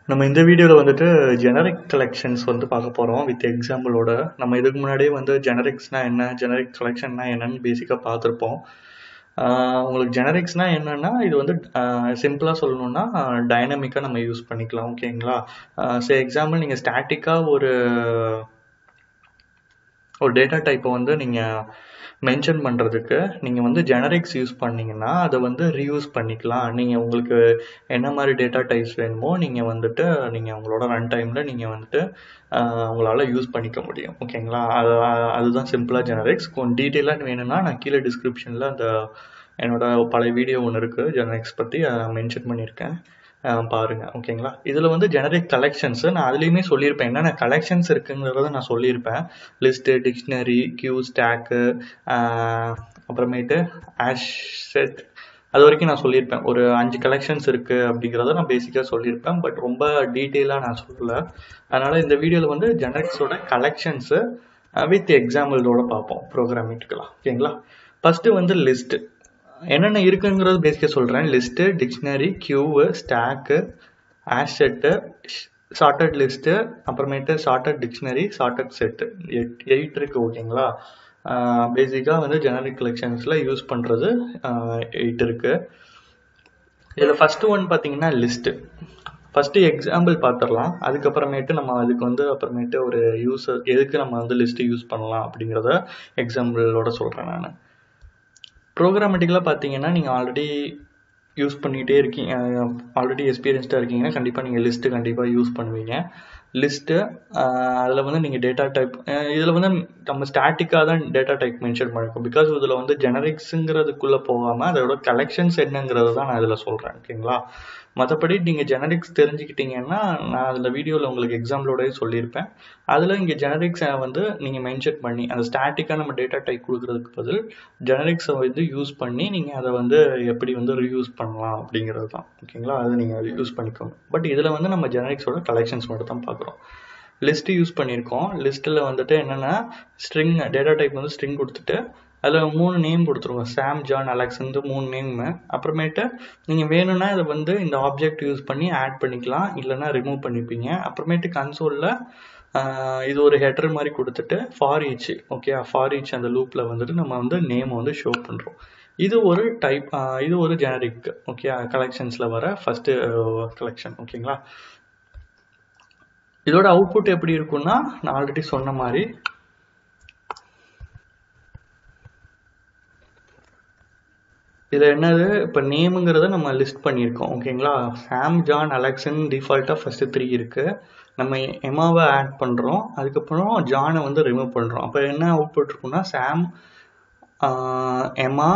நம்ம இந்த வீடியோவில் வந்துட்டு ஜெனரிக் கலெக்ஷன்ஸ் வந்து பார்க்க போகிறோம் வித் எக்ஸாம்பிளோட. நம்ம இதுக்கு முன்னாடியே வந்து ஜெனரிக்ஸ்னால் என்ன, ஜெனரிக் கலெக்ஷன்னா என்னன்னு பேசிக்காக பார்த்துருப்போம். உங்களுக்கு ஜெனரிக்ஸ்னால் என்னென்னா, இது வந்து சிம்பிளாக சொல்லணுன்னா டைனமிக்காக நம்ம யூஸ் பண்ணிக்கலாம். ஓகேங்களா? எக்ஸாம்பிள் நீங்கள் ஸ்டாட்டிக்காக ஒரு டேட்டா டைப்பை வந்து நீங்கள் மென்ஷன் பண்ணுறதுக்கு நீங்கள் வந்து ஜெனரிக்ஸ் யூஸ் பண்ணிங்கன்னா அதை வந்து ரீயூஸ் பண்ணிக்கலாம். நீங்கள் உங்களுக்கு என்ன மாதிரி டேட்டா டைப்ஸ் வேணுமோ நீங்கள் வந்துட்டு நீங்கள் உங்களோட ரன் டைமில் நீங்கள் வந்துட்டு உங்களால் யூஸ் பண்ணிக்க முடியும். ஓகேங்களா? அதுதான் சிம்பிளாக ஜெனரிக்ஸ். கொஞ்சம் டீட்டெயிலாக வேணும்னா நான் கீழே டிஸ்கிரிப்ஷனில் அந்த என்னோட பழைய வீடியோ ஒன்று இருக்குது ஜெனரிக்ஸ் பற்றி மென்ஷன் பண்ணியிருக்கேன், பாருங்கள். ஓகேங்களா? இதில் வந்து ஜெனரிக் கலெக்ஷன்ஸு நான் அதுலேயுமே சொல்லியிருப்பேன், என்னென்ன கலெக்ஷன்ஸ் இருக்குங்கிறத நான் சொல்லியிருப்பேன். லிஸ்ட்டு, டிக்ஷனரி, கியூ, ஸ்டாக்கு, அப்புறமேட்டு ஆஷெட், அது வரைக்கும் நான் சொல்லியிருப்பேன். ஒரு 5 கலெக்ஷன்ஸ் இருக்குது அப்படிங்கிறத நான் பேசிக்காக சொல்லியிருப்பேன். பட் ரொம்ப டீட்டெயிலாக நான் சொல்லலை. அதனால் இந்த வீடியோவில் வந்து ஜெனரிக்ஸோட கலெக்ஷன்ஸு வித் எக்ஸாம்பிளோட பார்ப்போம் ப்ரோக்ராமிட்டுக்கலாம். ஓகேங்களா? ஃபஸ்ட்டு வந்து லிஸ்ட்டு என்னென்ன இருக்குங்கிறது பேசிக்காக சொல்கிறேன். List, dictionary, கியூவு, stock, ஆஷெட்டு, shorted list, அப்புறமேட்டு ஷார்ட்டட் டிக்ஷனரி, ஷார்ட்டட் செட்டு, 8 இருக்குது. ஓகேங்களா? பேசிக்காக வந்து ஜெனரிக் கலெக்ஷன்ஸில் யூஸ் பண்ணுறது 8 இருக்குது. இதில் ஃபஸ்ட்டு ஒன் பார்த்தீங்கன்னா லிஸ்ட்டு. ஃபஸ்ட்டு எக்ஸாம்பிள் பார்த்துடலாம். அதுக்கப்புறமேட்டு நம்ம அதுக்கு வந்து அப்புறமேட்டு ஒரு யூஸர் எதுக்கு நம்ம வந்து லிஸ்ட்டு யூஸ் பண்ணலாம் அப்படிங்கிறத எக்ஸாம்பிளோட சொல்கிறேன் நான். ப்ரோக்ராமேட்டிக்கலாக பார்த்தீங்கன்னா நீங்கள் ஆல்ரெடி யூஸ் பண்ணிகிட்டே இருக்கீங்க, ஆல்ரெடி எக்ஸ்பீரியன்ஸ்டாக இருக்கீங்கன்னா கண்டிப்பாக நீங்கள் லிஸ்ட்டு கண்டிப்பாக யூஸ் பண்ணுவீங்க. லிஸ்ட்டு அதில் வந்து நீங்கள் டேட்டா டைப், இதில் வந்து நம்ம ஸ்டாட்டிக்காக தான் டேட்டா டைப் மென்ஷன் பண்ணியிருக்கோம். பிகாஸ் இதில் வந்து ஜெனரிக்ஸுங்கிறதுக்குள்ளே போகாமல் அதோட கலெக்ஷன்ஸ் என்னங்கிறது தான் நான் இதில் சொல்கிறேன். ஓகேங்களா? மற்றபடி நீங்கள் ஜெனரிக்ஸ் தெரிஞ்சுக்கிட்டீங்கன்னா நான் அதில் வீடியோவில் உங்களுக்கு எக்ஸாம்பிளோடய சொல்லியிருப்பேன். அதில் இங்கே ஜெனரிக்ஸை வந்து நீங்கள் மென்ஷன் பண்ணி அந்த ஸ்டாட்டிக்காக நம்ம டேட்டா டைப் கொடுக்குறதுக்கு பதில் ஜெனரிக்ஸை வந்து யூஸ் பண்ணி நீங்கள் அதை வந்து எப்படி வந்து ரீயூஸ் பண்ணலாம் அப்படிங்கிறது தான். ஓகேங்களா? அதை நீங்கள் யூஸ் பண்ணிக்கோங்க. பட் இதில் வந்து நம்ம ஜெனரிக்ஸோட கலெக்ஷன்ஸ் மட்டும் தான் பார்க்குறோம். லிஸ்ட்டு யூஸ் பண்ணியிருக்கோம். லிஸ்ட்டில் வந்துட்டு என்னென்னா ஸ்ட்ரிங் டேட்டா டைப் வந்து ஸ்ட்ரிங் கொடுத்துட்டு அதில் 3 நேம் கொடுத்துருவோம். சாம், ஜான், அலெக்ஸ்ன்னு 3 நேமு. அப்புறமேட்டு நீங்கள் வேணும்னா இதை வந்து இந்த ஆப்ஜெக்ட் யூஸ் பண்ணி ஆட் பண்ணிக்கலாம், இல்லைன்னா ரிமூவ் பண்ணிப்பீங்க. அப்புறமேட்டு கன்சோலில் இது ஒரு ஹெட்டர் மாதிரி கொடுத்துட்டு for each, okay, for each அந்த லூப்பில் வந்துட்டு நம்ம வந்து நேமை வந்து ஷோ பண்ணுறோம். இது ஒரு டைப், இது ஒரு ஜெனரிக். ஓகே, கலெக்ஷன்ஸில் வர ஃபஸ்ட்டு கலெக்ஷன். ஓகேங்களா? இதோட அவுட்புட் எப்படி இருக்குன்னா நான் ஆல்ரெடி சொன்ன மாதிரி இதில் என்னது, இப்போ நேமுங்கிறத நம்ம லிஸ்ட் பண்ணியிருக்கோம். ஓகேங்களா? சாம், ஜான், அலெக்ஸ்ன்னு டிஃபால்ட்டாக ஃபஸ்ட்டு 3 இருக்குது. நம்ம எமாவை ஆட் பண்ணுறோம், அதுக்கப்புறம் ஜானை வந்து ரிமூவ் பண்ணுறோம். அப்போ என்ன அவுட்புட் இருக்குன்னா சாம், எமா,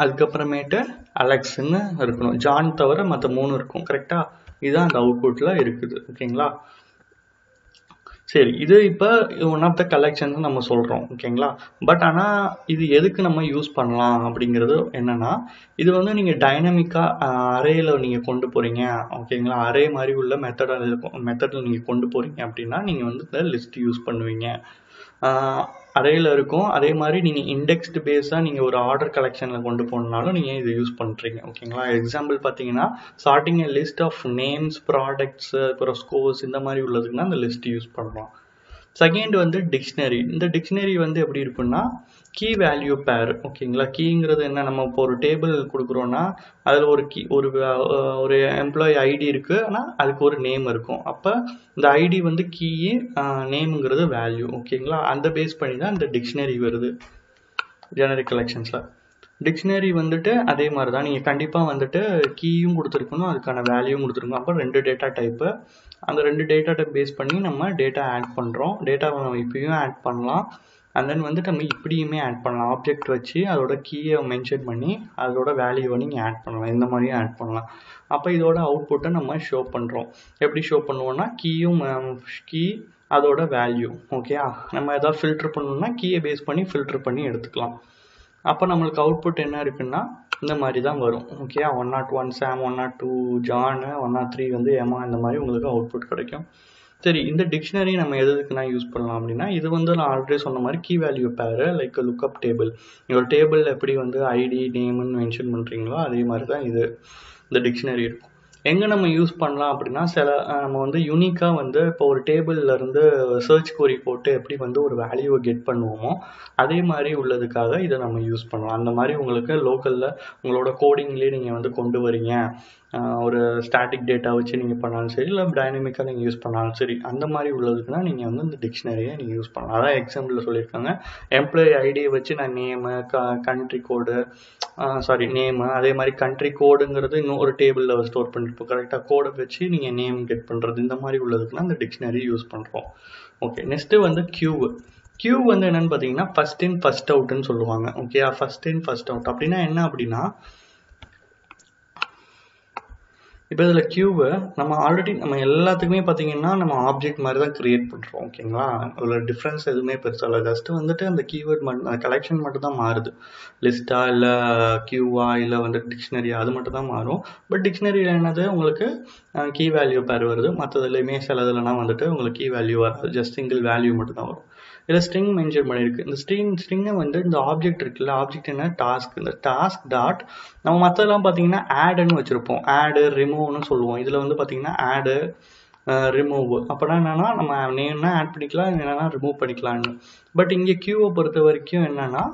அதுக்கப்புறமேட்டு அலெக்ஸ்ன்னு இருக்கணும். ஜான் தவிர மற்ற 3 இருக்கும். கரெக்டாக? இதுதான் அந்த அவுட்புட்டில் இருக்குது. ஓகேங்களா? சரி, இது இப்போ ஒன் ஆஃப் த கலெக்ஷன்ஸ் நம்ம சொல்கிறோம். ஓகேங்களா? பட் ஆனால் இது எதுக்கு நம்ம யூஸ் பண்ணலாம் அப்படிங்கிறது என்னென்னா, இது வந்து நீங்கள் டைனமிக்காக அரேயில் நீங்கள் கொண்டு போகிறீங்க. ஓகேங்களா? அரே மாதிரி உள்ள மெத்தடில் நீங்கள் கொண்டு போகிறீங்க அப்படின்னா நீங்கள் வந்து இந்த லிஸ்ட் யூஸ் பண்ணுவீங்க. அரேயில் இருக்கும். அதே மாதிரி நீங்கள் இண்டெக்ஸ்டு பேஸாக நீங்கள் ஒரு ஆர்டர் கலெக்ஷனில் கொண்டு போனாலும் நீங்கள் இதை யூஸ் பண்ணுறீங்க. ஓகேங்களா? எக்ஸாம்பிள் பார்த்தீங்கன்னா sorting a list of names, products, அப்புறம் ஸ்கோர்ஸ், இந்த மாதிரி உள்ளதுக்குன்னா அந்த லிஸ்ட் யூஸ் பண்ணுறோம். செகண்ட் வந்து டிக்ஷனரி. இந்த டிக்ஷனரி வந்து எப்படி இருக்குன்னா கீ வேல்யூ பேர். ஓகேங்களா? கீங்கிறது என்ன, நம்ம இப்போ ஒரு டேபிள் கொடுக்குறோன்னா அதில் ஒரு கீ, ஒரு எம்ப்ளாயி ஐடி இருக்குது, ஆனால் அதுக்கு ஒரு நேம் இருக்கும். அப்போ இந்த ஐடி வந்து கீ, நேமுங்கிறது வேல்யூ. ஓகேங்களா? அந்த பேஸ் பண்ணி தான் இந்த டிக்ஷனரி வருது ஜெனரிக் கலெக்ஷன்ஸில். டிக்ஷனரி வந்துட்டு அதே மாதிரி தான், நீங்கள் கண்டிப்பாக வந்துட்டு கீயும் கொடுத்துருக்கணும், அதுக்கான வேல்யூவும் கொடுத்துருக்கணும். அப்போ 2 டேட்டா டைப்பு, அந்த 2 டேட்டா டைப் பேஸ் பண்ணி நம்ம டேட்டா ஆட் பண்ணுறோம். டேட்டாவை நம்ம இப்பயும் ஆட் பண்ணலாம், அண்ட் தென் வந்துட்டு நம்ம இப்படியுமே ஆட் பண்ணலாம். ஆப்ஜெக்ட் வச்சு அதோட கீயை மென்ஷன் பண்ணி அதோட வேல்யூவை நீங்கள் ஆட் பண்ணலாம், இந்த மாதிரியும் ஆட் பண்ணலாம். அப்போ இதோட அவுட்புட்டை நம்ம ஷோ பண்ணுறோம். எப்படி ஷோ பண்ணுவோம்னா கீயும், கீ, அதோட வேல்யூ. ஓகே, நம்ம எதாவது ஃபில்ட்ரு பண்ணணும்னா கீயை பேஸ் பண்ணி ஃபில்ட்ரு பண்ணி எடுத்துக்கலாம். அப்போ நம்மளுக்கு அவுட்புட் என்ன இருக்குன்னா இந்த மாதிரி தான் வரும். ஓகே, 101 சாம், 102 ஜான், 103 வந்து எமா, இந்த மாதிரி உங்களுக்கு அவுட்புட் கிடைக்கும். சரி, இந்த டிக்ஷனரி நம்ம எதுக்குன்னா யூஸ் பண்ணலாம் அப்படின்னா, இது வந்து நான் ஆல்ரெடி சொன்ன மாதிரி key value pair, like lookup table. ஒரு டேபிள் எப்படி வந்து ஐடி, நேம்னு மென்ஷன் பண்ணுறீங்களோ அதே மாதிரி தான் இது இந்த டிக்ஷனரி இருக்கும். எங்கே நம்ம யூஸ் பண்ணலாம் அப்படின்னா நம்ம வந்து யூனிக்காக வந்து இப்போ ஒரு டேபிளில் இருந்து சர்ச் கொரி போட்டு எப்படி வந்து ஒரு வேல்யூவை கெட் பண்ணுவோமோ அதே மாதிரி உள்ளதுக்காக இதை நம்ம யூஸ் பண்ணலாம். அந்த மாதிரி உங்களுக்கு லோக்கலில் உங்களோட கோடிங்லேயே நீங்கள் வந்து கொண்டு வரீங்க, ஒரு ஸ்டாட்டிக் டேட்டா வச்சு நீங்கள் பண்ணாலும் சரி, இல்லை டைனமிக்காக நீங்கள் யூஸ் பண்ணாலும் சரி, அந்த மாதிரி உள்ளதுக்குன்னா நீங்கள் வந்து இந்த டிக்ஷனரியை நீங்கள் யூஸ் பண்ணலாம். அதான் எக்ஸாம்பிளில் சொல்லியிருக்காங்க. எம்ப்ளாயி ஐடியை வச்சு நான் நேமு, கண்ட்ரி கோடு, நேமு, அதே மாதிரி கண்ட்ரி கோடுங்கிறது இன்னும் ஒரு டேபிளில் ஸ்டோர் பண்ணிருப்போம். கரெக்டாக கோடை வச்சு நீங்கள் நேம் கெட் பண்ணுறது, இந்த மாதிரி உள்ளதுக்குன்னா இந்த டிக்ஷனரி யூஸ் பண்ணுறோம். ஓகே, நெக்ஸ்ட்டு வந்து கியூ வந்து என்னன்னு பார்த்தீங்கன்னா ஃபர்ஸ்ட் இன் ஃபர்ஸ்ட் அவுட்னு சொல்லுவாங்க. Okay, first in first out அப்படின்னா என்ன அப்படின்னா, இப்போ இதில் கியூவை நம்ம எல்லாத்துக்குமே பார்த்தீங்கன்னா நம்ம ஆப்ஜெக்ட் மாதிரி தான் கிரியேட் பண்ணுறோம். ஓகேங்களா, அதில் டிஃப்ரென்ஸ் எதுவுமே பெருசாக இல்லை. ஜஸ்ட்டு வந்துட்டு அந்த கீவேர்ட் மட்டும் கலெக்ஷன் மட்டும் தான் மாறுது. லிஸ்ட்டா இல்லை கியூவா இல்லை வந்து டிக்ஷனரியா, அது மட்டும் தான் மாறும். பட் டிக்ஷனரியில் என்னது உங்களுக்கு கீ வேல்யூ பேர் வருது. மற்றதுலையுமே சிலதுலனா வந்துட்டு உங்களுக்கு கீ வேல்யூ வராது, ஜஸ்ட் சிங்கிள் வேல்யூ மட்டும் தான் வரும். இதில் ஸ்ட்ரிங் மென்ஷன் பண்ணியிருக்கு. இந்த ஸ்ட்ரிங்கை வந்து இந்த ஆப்ஜெக்ட் இருக்குல்ல, ஆப்ஜெக்ட் என்ன டாஸ்க், இந்த டாஸ்க் டாட் நம்ம மற்றதெல்லாம் பார்த்தீங்கன்னா ஆடுன்னு வச்சுருப்போம். ஆடு ரிமூவ்னு சொல்லுவோம். இதில் வந்து பார்த்தீங்கன்னா ஆடு ரிமூவ் அப்படின்னா என்னென்னா நம்ம நேம்னா ஆட் பண்ணிக்கலாம், என்னென்னா ரிமூவ் பண்ணிக்கலான்னு. பட் இங்கே கியூவை பொறுத்த வரைக்கும் என்னென்னா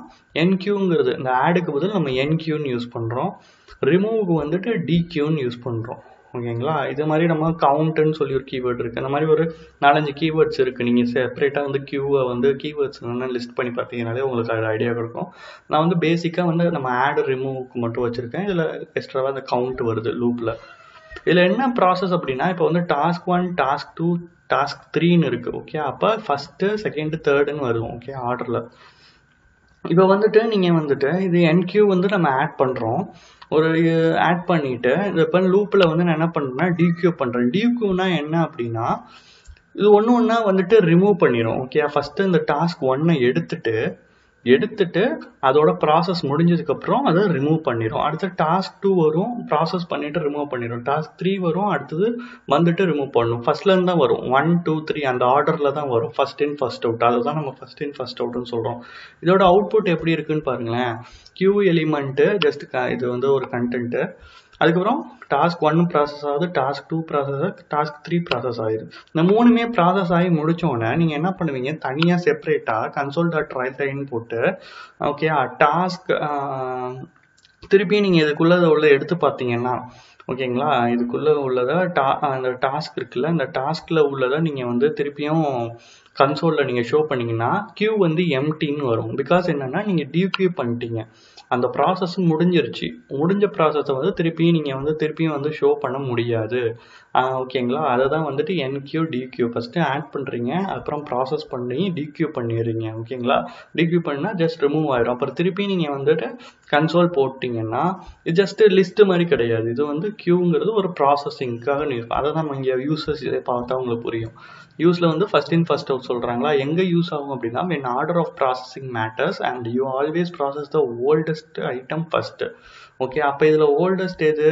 என்கியூங்கிறது, இந்த ஆடுக்கு பதில் நம்ம என்கியூன்னு யூஸ் பண்ணுறோம், ரிமூவுக்கு வந்துட்டு டிக்யூன்னு யூஸ் பண்ணுறோம். ஓகேங்களா, இது மாதிரி நம்ம கவுண்ட்டுன்னு சொல்லி ஒரு கீவேர்ட் இருக்குது. அந்த மாதிரி ஒரு 4-5 கீவேர்ட்ஸ் இருக்குது. நீங்கள் செப்பரேட்டாக வந்து கியூவை வந்து கீவேர்ட்ஸ் என்னென்ன லிஸ்ட் பண்ணி பார்த்தீங்கன்னாலே உங்களுக்கு அது ஐடியா கிடைக்கும். நான் வந்து பேசிக்காக வந்து நம்ம ஆடு ரிமூவுக்கு மட்டும் வச்சுருக்கேன். இதில் எக்ஸ்ட்ராவாக அந்த கவுண்ட் வருது லூப்பில். இதில் என்ன ப்ராசஸ் அப்படின்னா, இப்போ வந்து டாஸ்க் 1, டாஸ்க் 2, டாஸ்க் 3ன்னு இருக்குது. ஓகே, அப்போ ஃபஸ்ட்டு, செகண்டு, தேர்டுன்னு வரும். ஓகே, ஆர்டரில். இப்போ வந்துட்டு நீங்கள் வந்துட்டு இது என்கியூ வந்து நம்ம ஆட் பண்ணுறோம். ஒரு ஆட் பண்ணிவிட்டு இப்போ லூப்பில் வந்து நான் என்ன பண்ணுறேன்னா டிக்யூ பண்ணுறேன். டிக்யூனா என்ன அப்படின்னா, இது ஒன்று வந்துட்டு ரிமூவ் பண்ணிடும். ஓகே, ஃபஸ்ட்டு இந்த டாஸ்க் 1 எடுத்துட்டு அதோட ப்ராசஸ் முடிஞ்சதுக்கப்புறம் அதை ரிமூவ் பண்ணிடும். அடுத்து டாஸ்க் 2 வரும், ப்ராசஸ் பண்ணிவிட்டு ரிமூவ் பண்ணிடும். டாஸ்க் 3 வரும், அடுத்தது வந்துட்டு ரிமூவ் பண்ணணும். ஃபர்ஸ்ட்லேருந்து தான் வரும், 1, 2, 3 அந்த ஆர்டரில் தான் வரும். ஃபர்ஸ்ட் இன் ஃபர்ஸ்ட் அவுட், அதை தான் நம்ம ஃபர்ஸ்ட் இன் ஃபர்ஸ்ட் அவுட்னு சொல்கிறோம். இதோட அவுட்புட் எப்படி இருக்குன்னு பாருங்களேன். கியூ எலிமெண்ட்டு ஜஸ்ட் இது வந்து ஒரு கண்டென்ட்டு. அதுக்கப்புறம் டாஸ்க் 1 ப்ராசஸ் ஆகுது, டாஸ்க் 2 ப்ராசஸ் ஆகுது, டாஸ்க் 3 ப்ராசஸ் ஆகிடுது. இந்த 3மே ப்ராசஸ் ஆகி முடித்தோடனே நீங்கள் என்ன பண்ணுவீங்க, தனியாக செப்பரேட்டாக console.write போட்டு ஓகே டாஸ்க் திருப்பி நீங்கள் இதுக்குள்ளதை உள்ள எடுத்து பார்த்தீங்கன்னா, ஓகேங்களா, இதுக்குள்ளே உள்ளதை அந்த டாஸ்க் இருக்குல்ல, இந்த டாஸ்கில் உள்ளதை நீங்கள் வந்து திருப்பியும் கன்சோலில் நீங்கள் ஷோ பண்ணிங்கன்னா கியூ வந்து எம்டின்னு வரும். பிகாஸ் என்னென்னா நீங்கள் டிக்யூ பண்ணிட்டீங்க, அந்த ப்ராசஸ் முடிஞ்சிருச்சு. முடிஞ்ச ப்ராசஸை வந்து திருப்பியும் வந்து ஷோ பண்ண முடியாது. ஓகேங்களா, அதை தான் வந்துட்டு என்கியூ டிக்யூ. ஃபஸ்ட்டு ஆட் பண்ணுறீங்க, அப்புறம் ப்ராசஸ் பண்ணி டிக்யூ பண்ணிடுறீங்க. ஓகேங்களா, டிக்யூ பண்ணால் ஜஸ்ட் ரிமூவ் ஆகிடும். அப்புறம் திருப்பி நீங்கள் வந்துட்டு கன்சோல் போட்டிங்கன்னா இது ஜஸ்ட்டு லிஸ்ட்டு மாதிரி கிடையாது. இது வந்து கியூங்கிறது ஒரு ப்ராசஸிங்காக இருக்கும். அதை தான் நம்ம இங்கே யூசர்ஸ் இதை பார்த்தா உங்களுக்கு புரியும். யூஸில் வந்து ஃபர்ஸ்ட் இன் ஃபர்ஸ்ட் அவுட் சொல்கிறாங்களா, எங்கே யூஸ் ஆகும் அப்படின்னா when order of processing matters and you always process the oldest item first. Okay, அப்போ இதில் ஓல்டஸ்ட் எது,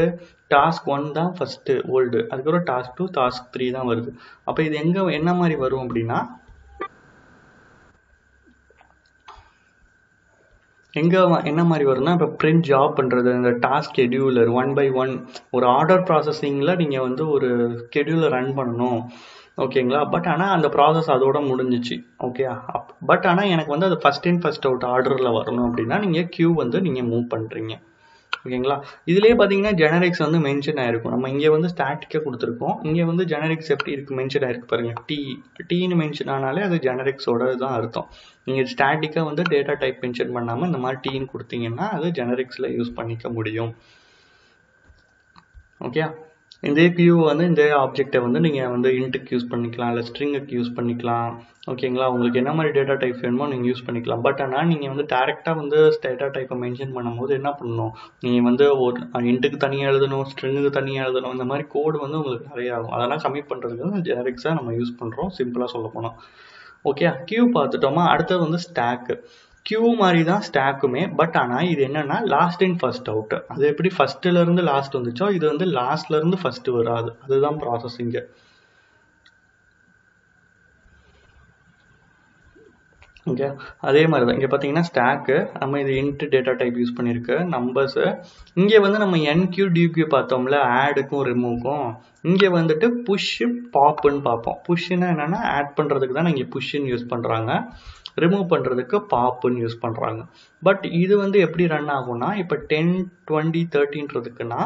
டாஸ்க் 1 தான் ஃபஸ்ட்டு ஓல்டு, அதுக்கப்புறம் டாஸ்க் 2, டாஸ்க் 3 தான் வருது. அப்போ இது என்ன மாதிரி வரும் அப்படின்னா, என்ன மாதிரி வரும்னா, இப்போ பிரிண்ட் ஜாப் பண்ணுறது, இந்த டாஸ்க் ஷெடியூலர் 1 by 1 ஒரு ஆர்டர் ப்ராசஸிங்கில் நீங்கள் வந்து ஒரு ஷெடியூலர் ரன் பண்ணணும். ஓகேங்களா, பட் ஆனால் அந்த ப்ராசஸ் அதோட முடிஞ்சிச்சு. ஓகே, பட் ஆனால் எனக்கு வந்து அது ஃபஸ்ட் இன் ஃபர்ஸ்ட் அவுட் ஆர்டரில் வரணும் அப்படின்னா நீங்கள் கியூ வந்து நீங்கள் மூவ் பண்ணுறீங்க. ஓகேங்களா, இதுலேயே பார்த்தீங்கன்னா ஜெனரிக்ஸ் வந்து மென்ஷன் ஆகிருக்கும். நம்ம இங்கே வந்து ஸ்டாட்டிக்காக கொடுத்துருக்கோம், இங்கே வந்து ஜெனரிக்ஸ் எப்படி இருக்குது மென்ஷன் ஆகிருக்கு பாருங்கள். டீன்னு மென்ஷன் ஆனாலே அது ஜெனரிக்ஸோட தான் அர்த்தம். நீங்கள் ஸ்டாட்டிக்காக வந்து டேட்டா டைப் மென்ஷன் பண்ணாமல் இந்த மாதிரி டீன்னு கொடுத்தீங்கன்னா அது ஜெனரிக்ஸில் யூஸ் பண்ணிக்க முடியும். ஓகே, இந்த கியூ வந்து இந்த ஆப்ஜெக்டை வந்து நீங்கள் வந்து இன்ட்டுக்கு யூஸ் பண்ணிக்கலாம், இல்லை ஸ்ட்ரிங்குக்கு யூஸ் பண்ணிக்கலாம். ஓகேங்களா, உங்களுக்கு என்ன மாதிரி டேட்டா டைப் வேணுமோ நீங்கள் யூஸ் பண்ணிக்கலாம். பட் ஆனால் நீங்கள் வந்து டேரெக்டாக வந்து டேட்டா டைப்பை மென்ஷன் பண்ணும்போது என்ன பண்ணணும், நீங்கள் வந்து ஒரு இன்ட்டுக்கு தனியாக எழுதணும், ஸ்ட்ரிங்குக்கு தனியாக எழுதணும், இந்த மாதிரி கோடு வந்து உங்களுக்கு நிறைய ஆகும். அதெல்லாம் கம்மி பண்ணுறதுக்கு வந்து ஜெனரிக்ஸாக நம்ம யூஸ் பண்ணுறோம், சிம்பிளாக சொல்ல போனோம். ஓகே, கியூ பார்த்துட்டோமா. அடுத்தது வந்து ஸ்டாக்கு. கியூ மாதிரி தான் ஸ்டாக்குமே, பட் ஆனால் இது என்னன்னா லாஸ்ட் இன் ஃபர்ஸ்ட் அவுட். அது எப்படி ஃபர்ஸ்ட்லேருந்து லாஸ்ட் வந்துச்சோ இது வந்து லாஸ்ட்லேருந்து ஃபர்ஸ்ட் வராது, அதுதான் ப்ராசஸிங்கு. ஓகே, அதே மாதிரி தான் இங்கே பார்த்தீங்கன்னா ஸ்டாக்கு நம்ம இது இன்ட் டேட்டா டைப் யூஸ் பண்ணியிருக்கு நம்பர்ஸு. இங்கே வந்து நம்ம என்கியூ டிக்யூ பார்த்தோம்ல ஆடுக்கும் ரிமூவ்க்கும், இங்கே வந்துட்டு புஷ்ஷு பாப்புன்னு பார்ப்போம். புஷ்ஷுன்னா என்னென்னா ஆட் பண்ணுறதுக்கு தான் இங்கே புஷ்ஷுன்னு யூஸ் பண்ணுறாங்க, ரிமூவ் பண்ணுறதுக்கு பாப்புன்னு யூஸ் பண்ணுறாங்க. பட் இது வந்து எப்படி ரன் ஆகும்னா இப்போ 10 20 30ன்றதுக்குன்னா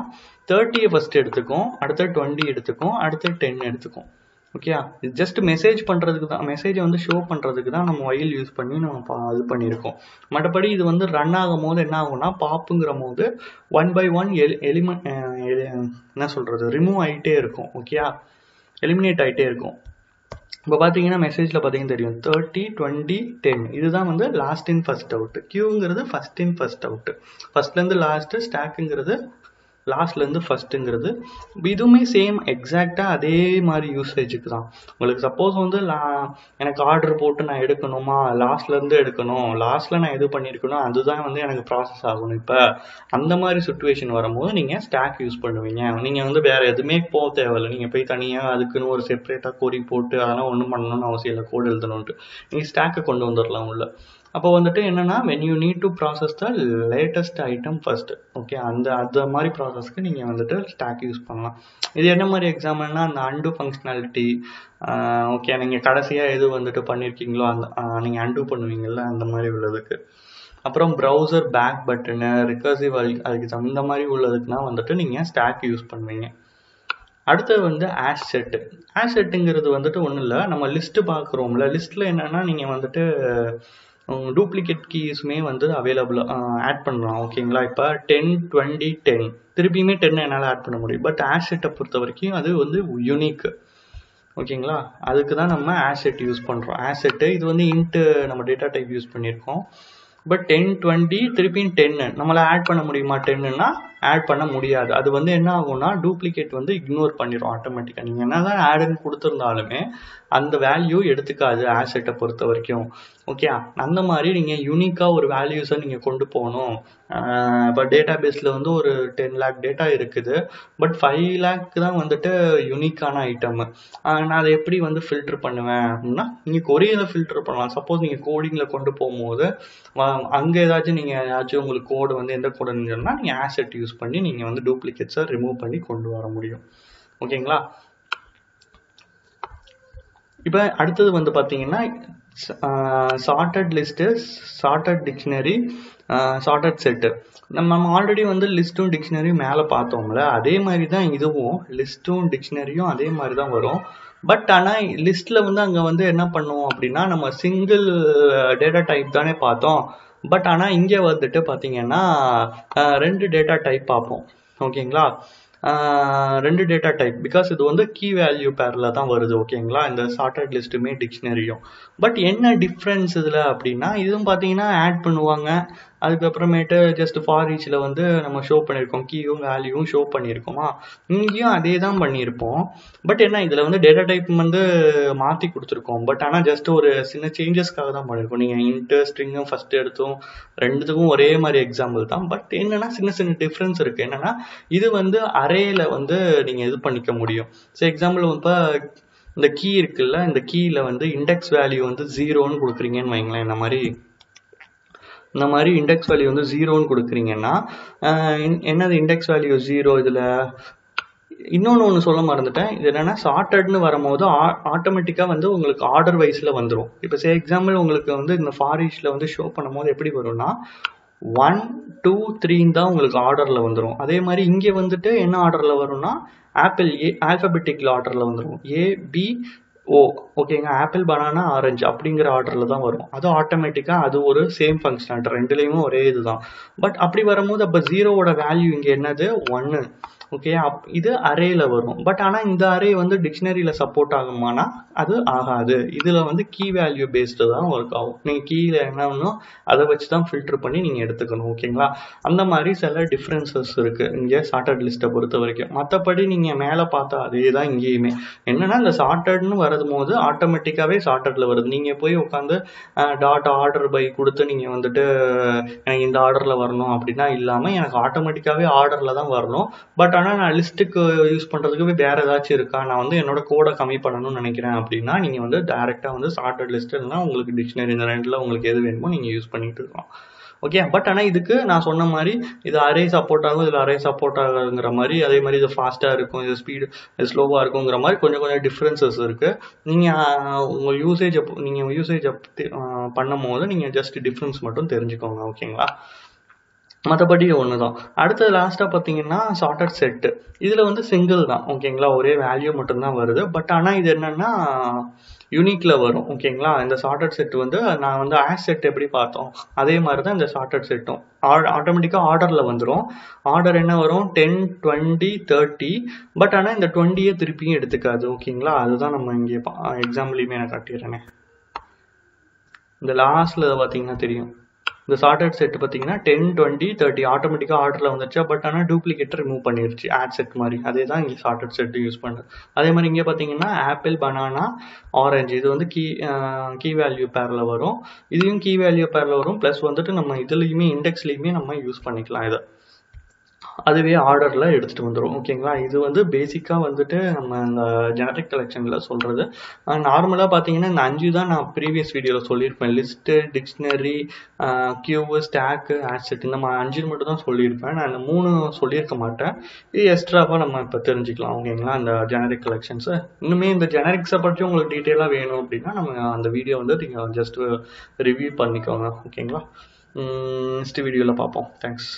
30 ஃபஸ்ட்டு எடுத்துக்கும், அடுத்து 20 எடுத்துக்கும், அடுத்து 10 எடுத்துக்கும். ஓகேயா, இது ஜஸ்ட் மெசேஜ் பண்ணுறதுக்கு தான், மெசேஜை வந்து ஷோ பண்ணுறதுக்கு தான் நம்ம ஒயில் யூஸ் பண்ணி நம்ம இது பண்ணியிருக்கோம். மற்றபடி இது வந்து ரன் ஆகும் போது என்ன ஆகும்னா பாப்புங்கிற போது 1 by 1 எலிமெண்ட் என்ன சொல்கிறது ரிமூவ் ஆகிட்டே இருக்கும். ஓகேயா, எலிமினேட் ஆகிட்டே இருக்கும். இப்போ பார்த்தீங்கன்னா மெசேஜில் பார்த்தீங்கன்னா தெரியும் 30 20 10 இதுதான் வந்து லாஸ்ட் இன் ஃபர்ஸ்ட் அவுட். கியூங்கிறது ஃபர்ஸ்ட் இன் ஃபர்ஸ்ட் அவுட், ஃபர்ஸ்ட்லேருந்து லாஸ்ட்டு, ஸ்டாக்குங்கிறது லாஸ்ட்லேருந்து ஃபஸ்ட்டுங்கிறது. இதுவுமே சேம் எக்ஸாக்டாக அதே மாதிரி யூசேஜுக்கு தான். உங்களுக்கு சப்போஸ் வந்து எனக்கு ஆர்டர் போட்டு நான் எடுக்கணுமா, லாஸ்ட்லேருந்து எடுக்கணும், லாஸ்ட்டில் நான் எது பண்ணியிருக்கணும் அதுதான் வந்து எனக்கு ப்ராசஸ் ஆகணும். இப்போ அந்த மாதிரி சுச்சுவேஷன் வரும்போது நீங்கள் ஸ்டாக் யூஸ் பண்ணுவீங்க. நீங்கள் வந்து வேறு எதுவுமே போக தேவையில்லை, நீங்கள் போய் தனியாக அதுக்குன்னு ஒரு செப்பரேட்டாக கோரி போட்டு அதெல்லாம் ஒன்றும் பண்ணணும்னு அவசியம் இல்லை, கோடு எழுதணுன்ட்டு நீங்கள் ஸ்டாக்கை கொண்டு வந்துடலாம் உள்ள. அப்போ வந்துட்டு என்னன்னா when you need to process the latest item first, okay, அந்த மாதிரி ப்ராசஸ்க்கு நீங்கள் வந்துட்டு ஸ்டாக் யூஸ் பண்ணலாம். இது என்ன மாதிரி எக்ஸாம்பிள்னா அந்த அண்டு ஃபங்க்ஷனாலிட்டி. ஓகே, நீங்கள் கடைசியாக எது வந்துட்டு பண்ணியிருக்கீங்களோ அந்த நீங்கள் அண்டு பண்ணுவீங்கள்ல அந்த மாதிரி உள்ளதுக்கு. அப்புறம் browser back button, recursive algorithm இந்த மாதிரி உள்ளதுக்குனா வந்துட்டு நீங்கள் ஸ்டாக் யூஸ் பண்ணுவீங்க. அடுத்தது வந்து ஆஷ் செட்டு. ஆஷ் செட்டுங்கிறது வந்துட்டு ஒன்றும் இல்லை, நம்ம லிஸ்ட்டு பார்க்குறோம்ல, லிஸ்ட்டில் என்னென்னா நீங்கள் வந்துட்டு டூப்ளிகேட் கீஸுமே வந்து அவைலபிளாக ஆட் பண்ணலாம். ஓகேங்களா, இப்போ 10 20 10 திருப்பியுமே 10 என்னால் ஆட் பண்ண முடியும். பட் ஆஷ் செட்டை பொறுத்த வரைக்கும் அது வந்து யூனிக். ஓகேங்களா, அதுக்கு தான் நம்ம ஆஷ் செட் யூஸ் பண்ணுறோம். ஆஷ் செட்டு இது வந்து இன்ட்டு நம்ம டேட்டா டைப் யூஸ் பண்ணியிருக்கோம். பட் 10 20 திருப்பியும் 10 நம்மளை ஆட் பண்ண முடியுமா? 10ன்னா ஆட் பண்ண முடியாது. அது வந்து என்ன ஆகும்னா டூப்ளிகேட் வந்து இக்னோர் பண்ணிடும் ஆட்டோமேட்டிக்காக. நீங்கள் என்ன தான் ஆடுன்னு கொடுத்துருந்தாலுமே அந்த வேல்யூ எடுத்துக்காது ஆஷ் செட்டை பொறுத்த வரைக்கும். ஓகே, அந்த மாதிரி நீங்கள் யூனிக்காக ஒரு வேல்யூஸை நீங்கள் கொண்டு போகணும். இப்போ டேட்டா பேஸில் வந்து ஒரு 10 lakh டேட்டா இருக்குது, பட் 5 lakh தான் வந்துட்டு யூனிக்கான ஐட்டம். நான் அதை எப்படி வந்து ஃபில்டர் பண்ணுவேன் அப்படின்னா நீங்கள் கொரியரில் ஃபில்டர் பண்ணலாம். சப்போஸ் நீங்கள் கோடிங்கில் கொண்டு போகும்போது அங்கே ஏதாச்சும் உங்களுக்கு கோடு வந்து எந்த கோடுன்னு சொன்னால் நீங்கள் ஆஷ் செட் யூஸ் பண்ணி நீங்கள் வந்து டூப்ளிகேட்ஸை ரிமூவ் பண்ணி கொண்டு வர முடியும். ஓகேங்களா, இப்போ அடுத்தது வந்து பார்த்தீங்கன்னா sorted list, sorted dictionary, sorted set. நம்ம ஆல்ரெடி வந்து லிஸ்ட்டும் டிக்ஷனரியும் மேலே பார்த்தோம்ல, அதே மாதிரி தான் இதுவும் லிஸ்ட்டும் டிக்ஷனரியும் அதே மாதிரி தான் வரும். பட் ஆனால் லிஸ்ட்டில் வந்து அங்கே வந்து என்ன பண்ணுவோம் அப்படின்னா நம்ம சிங்கிள் டேட்டா டைப் தானே பார்த்தோம். பட் ஆனால் இங்கே வந்துட்டு பார்த்தீங்கன்னா 2 டேட்டா டைப் பார்ப்போம். ஓகேங்களா, 2 டேட்டா டைப், பிகாஸ் இது வந்து கீ வேல்யூ பேரில் தான் வருது. ஓகேங்களா, இந்த சார்ட்டட் லிஸ்ட்டுமே டிக்ஷனரியும். பட் என்ன டிஃப்ரென்ஸ் இதில் அப்படின்னா இதுவும் பார்த்தீங்கன்னா ஆட் பண்ணுவாங்க, அதுக்கப்புறமேட்டு ஜஸ்ட் ஃபார் ஈச்சில் வந்து நம்ம ஷோ பண்ணியிருக்கோம், கீயும் வேல்யூவும் ஷோ பண்ணியிருக்கோமா, இங்கேயும் அதே தான் பண்ணியிருப்போம். பட் என்ன இதில் வந்து டேட்டா டைப் வந்து மாற்றி கொடுத்துருக்கோம். பட் ஆனால் ஜஸ்ட் ஒரு சின்ன சேஞ்சஸ்க்காக தான் பண்ணியிருக்கோம். நீங்கள் இன்ட்டு ஸ்ட்ரிங்கும் ஃபஸ்ட்டு எடுத்தும் ரெண்டுத்துக்கும் ஒரே மாதிரி எக்ஸாம்பிள் தான். பட் என்னென்னா சின்ன சின்ன டிஃப்ரென்ஸ் இருக்குது. என்னென்னா இது வந்து அரேயில் வந்து நீங்கள் இது பண்ணிக்க முடியும். ஸோ எக்ஸாம்பிள் இப்போ இந்த கீ இருக்குல்ல, இந்த கீயில் வந்து இண்டெக்ஸ் வேல்யூ வந்து 0ன்னு கொடுக்குறீங்கன்னு வைங்களேன். இந்த மாதிரி இண்டெக்ஸ் வேல்யூ வந்து 0ன்னு கொடுக்குறீங்கன்னா என்னது இண்டெக்ஸ் வேல்யூ 0. இதில் இன்னொன்று சொல்ல மறந்துட்டேன். இது என்னென்னா சார்ட்டட்னு வரும்போது ஆட்டோமேட்டிக்காக வந்து உங்களுக்கு ஆர்டர் வைஸில் வந்துடும். இப்போ எக்ஸாம்பிள் உங்களுக்கு வந்து இந்த ஃபார் ஈச்சில் வந்து ஷோ பண்ணும் போது எப்படி வரும்னா 1 2 3 தான் உங்களுக்கு ஆர்டரில் வந்துடும். அதே மாதிரி இங்கே வந்துட்டு என்ன ஆர்டரில் வரும்னா ஆல்ஃபபெட்டிக்கல் ஆர்டரில் வந்துடும், ABO. ஓகேங்க, ஆப்பிள் பனானா ஆரஞ்சு அப்படிங்கிற ஆர்டரில் தான் வரும். அது ஆட்டோமேட்டிக்காக அது ஒரு சேம் ஃபங்க்ஷனாலிட்டி, ரெண்டுலேயுமே ஒரே இதுதான். பட் அப்படி வரும்போது அப்போ 0வோட வேல்யூ இங்கே என்னது 1. ஓகே, இது அரேல வரும். பட் ஆனால் இந்த அரே வந்து டிக்ஷனரியில் சப்போர்ட் ஆகுமானா அது ஆகாது. இதில் வந்து கீ வேல்யூ பேஸ்டு தான் ஒர்க் ஆகும். நீங்கள் கீயில் என்ன வேணும் அதை வச்சு தான் ஃபில்டர் பண்ணி நீங்கள் எடுத்துக்கணும். ஓகேங்களா, அந்த மாதிரி சில டிஃப்ரென்சஸ் இருக்குது இங்கே சார்ட்டட் லிஸ்ட்டை பொறுத்த வரைக்கும். மற்றபடி நீங்கள் மேலே பார்த்தா அதே தான் இங்கேயுமே. என்னென்னா இந்த சார்ட்டட்னு வர பண்ணும்போது ஆட்டோமேட்டிக்காவே சார்ட்டர்ல வருது. நீங்க போய் உட்காந்து டாட் ஆர்டர் பை கொடுத்து நீங்க வந்துட்டு எனக்கு இந்த ஆர்டர்ல வரணும் அப்படின்னா இல்லாம எனக்கு ஆட்டோமேட்டிக்காவே ஆர்டர்ல தான் வரணும். பட் ஆனா நான் லிஸ்ட்டுக்கு யூஸ் பண்றதுக்கு வேற ஏதாச்சும் இருக்கா, நான் வந்து என்னோட கோடை கம்மி பண்ணணும்னு நினைக்கிறேன் அப்படின்னா நீங்க வந்து டைரக்டா வந்து சார்ட்டட் லிஸ்ட் இல்லைன்னா உங்களுக்கு டிக்ஷனரி இந்த ரெண்டுல உங்களுக்கு எது வேணுமோ நீங்க யூஸ் பண்ணிட்டு இருக்கலாம். ஓகே, பட் ஆனால் இதுக்கு நான் சொன்ன மாதிரி இது அரே சப்போர்ட் ஆகும், இதில் அரே சப்போர்ட் ஆகுங்கிற மாதிரி, அதே மாதிரி இது ஃபாஸ்ட்டாக இருக்கும், இது ஸ்பீடு ஸ்லோவாக இருக்குங்கிற மாதிரி கொஞ்சம் கொஞ்சம் டிஃப்ரென்சஸ் இருக்குது. நீங்கள் உங்கள் யூசேஜை பண்ணும் போது நீங்கள் ஜஸ்ட் டிஃப்ரென்ஸ் மட்டும் தெரிஞ்சுக்கோங்க. ஓகேங்களா, மற்றபடி ஒன்று தான். அடுத்தது லாஸ்ட்டாக பார்த்தீங்கன்னா சார்ட்டட் செட்டு. இதில் வந்து சிங்கிள் தான். ஓகேங்களா, ஒரே வேல்யூ மட்டும்தான் வருது. பட் ஆனால் இது என்னன்னா யூனிக்ல வரும். ஓகேங்களா, இந்த சார்ட்டட் செட் வந்து நான் வந்து ஆஸ் செட் எப்படி பார்த்தோம் அதே மாதிரி தான் இந்த சார்ட்டட் செட்டும் ஆட்டோமேட்டிக்காக ஆர்டரில் வந்துடும். ஆர்டர் என்ன வரும் 10, 20, 30. பட் ஆனால் இந்த 20யே திருப்பியும் எடுத்துக்காது. ஓகேங்களா, அதுதான் நம்ம இங்கே எக்ஸாம்பிளையுமே நான் காட்டிடுறேனே. இந்த லாஸ்ட்ல பார்த்தீங்கன்னா தெரியும், இந்த சார்ட்டட் செட் பார்த்தீங்கன்னா 10, 20, 30 ஆட்டோமேட்டிக்காக ஆர்டரில் வந்துருச்சா. பட் ஆனால் டூப்ளிகேட்டை ரிமூவ் பண்ணிருச்சு ஆட் செட் மாதிரி. அதே தான் இங்கே சார்ட்டட் செட் யூஸ் பண்ணுறது. அதே மாதிரி இங்கே பார்த்தீங்கன்னா ஆப்பிள், பனானா, ஆரஞ்சு இது வந்து கீ வேல்யூ பேரில் வரும். இதையும் கீ வேல்யூ பேரில் வரும். ப்ளஸ் வந்துட்டு நம்ம இதுலேயுமே இண்டெக்ஸ்லேயுமே நம்ம யூஸ் பண்ணிக்கலாம் இதை. அதுவே ஆர்டரில் எடுத்துகிட்டு வந்துடும். ஓகேங்களா, இது வந்து பேசிக்காக வந்துட்டு நம்ம இந்த ஜெனரிக் கலெக்ஷனில் சொல்கிறது. நார்மலாக பார்த்தீங்கன்னா இந்த 5 தான் நான் ப்ரீவியஸ் வீடியோவில் சொல்லியிருப்பேன். லிஸ்ட்டு, டிக்ஷனரி, கியூவு, ஸ்டாக்கு, ஆட்செட் இந்த 5 மட்டும் தான் சொல்லியிருப்பேன். நான் இந்த 3 சொல்லியிருக்க மாட்டேன். இது எக்ஸ்ட்ராவாக நம்ம இப்போ தெரிஞ்சுக்கலாம். ஓகேங்களா, இந்த ஜெனரிக் கலெக்ஷன்ஸு. இன்னுமே இந்த ஜெனரிக்ஸை பற்றி உங்களுக்கு டீட்டெயிலாக வேணும் அப்படின்னா நம்ம அந்த வீடியோ வந்து நீங்கள் ஜஸ்ட் ரிவ்யூ பண்ணிக்கோங்க. ஓகேங்களா, நெக்ஸ்ட் வீடியோவில் பார்ப்போம். தேங்க்ஸ்.